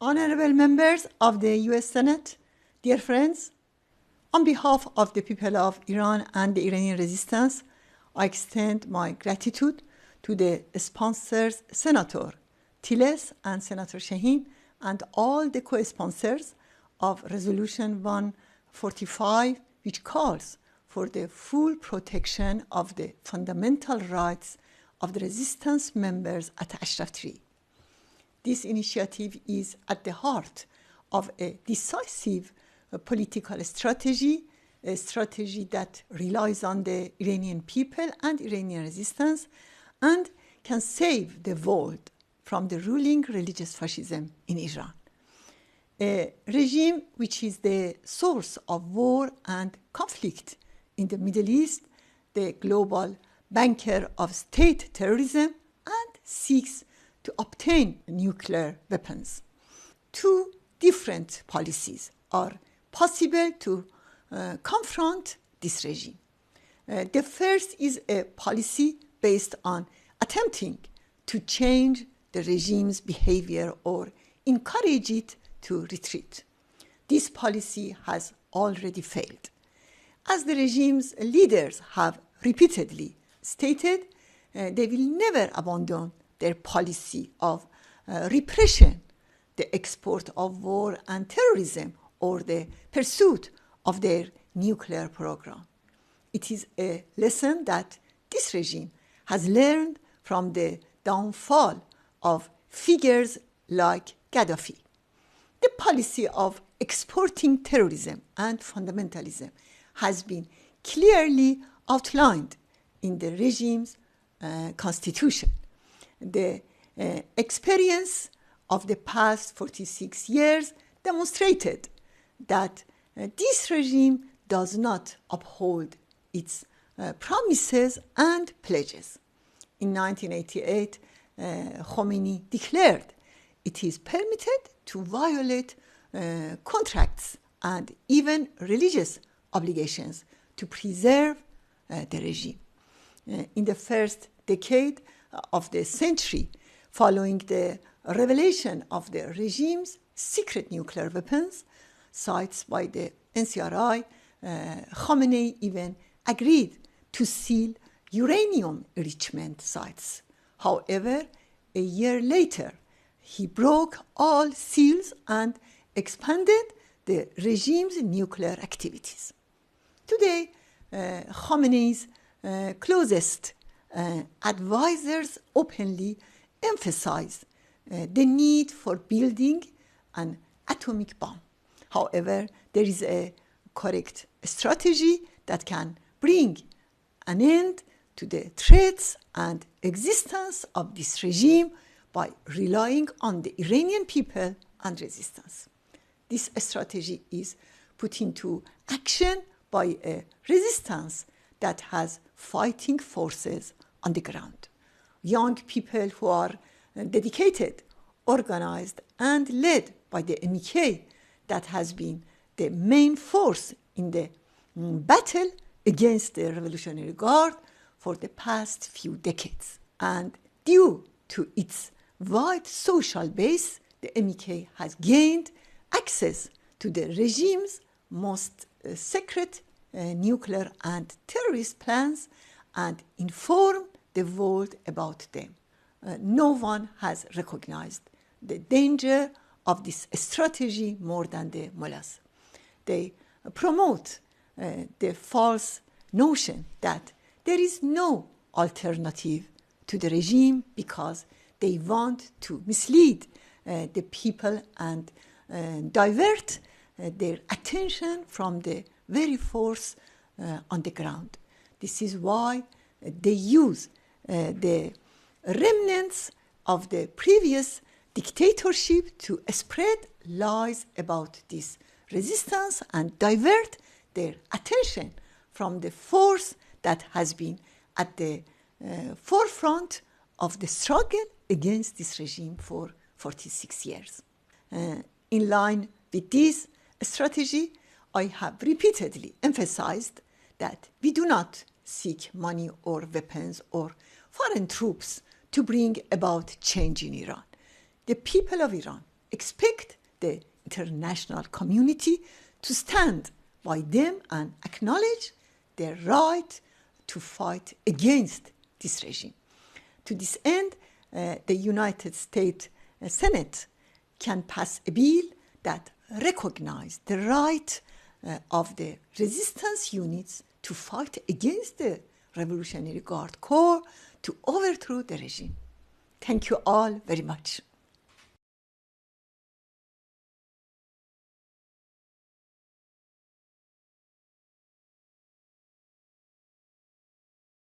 Honorable members of the U.S. Senate, dear friends, on behalf of the people of Iran and the Iranian resistance, I extend my gratitude to the sponsors, Senator Tiles and Senator Shaheen, and all the co-sponsors of Resolution 145, which calls for the full protection of the fundamental rights of the resistance members at Ashraf Tree. This initiative is at the heart of a decisive political strategy, a strategy that relies on the Iranian people and Iranian resistance and can save the world from the ruling religious fascism in Iran, a regime which is the source of war and conflict in the Middle East, the global banker of state terrorism, and seeks to obtain nuclear weapons. Two different policies are possible to confront this regime. The first is a policy based on attempting to change the regime's behavior or encourage it to retreat. This policy has already failed. As the regime's leaders have repeatedly stated, they will never abandon their policy of repression, the export of war and terrorism, or the pursuit of their nuclear program. It is a lesson that this regime has learned from the downfall of figures like Gaddafi. The policy of exporting terrorism and fundamentalism has been clearly outlined in the regime's constitution. The experience of the past 46 years demonstrated that this regime does not uphold its promises and pledges. In 1988, Khomeini declared it is permitted to violate contracts and even religious obligations to preserve the regime. In the first decade of the century, following the revelation of the regime's secret nuclear weapons, sites by the NCRI, Khamenei even agreed to seal uranium enrichment sites. However, a year later, he broke all seals and expanded the regime's nuclear activities. Today, Khamenei's closest advisors openly emphasize the need for building an atomic bomb. However, there is a correct strategy that can bring an end to the threats and existence of this regime by relying on the Iranian people and resistance. This strategy is put into action by a resistance that has fighting forces on the ground. Young people who are dedicated, organized, and led by the MEK that has been the main force in the battle against the Revolutionary Guard for the past few decades. And due to its wide social base, the MEK has gained access to the regime's most secret nuclear and terrorist plans and informed the world about them. No one has recognized the danger of this strategy more than the mullahs. They promote the false notion that there is no alternative to the regime because they want to mislead the people and divert their attention from the very force on the ground. This is why they use the remnants of the previous dictatorship to spread lies about this resistance and divert their attention from the force that has been at the forefront of the struggle against this regime for 46 years. In line with this strategy, I have repeatedly emphasized that we do not seek money or weapons or foreign troops to bring about change in Iran. The people of Iran expect the international community to stand by them and acknowledge their right to fight against this regime. To this end, the United States Senate can pass a bill that recognizes the right of the resistance units to fight against the Revolutionary Guard Corps to overthrow the regime. Thank you all very much.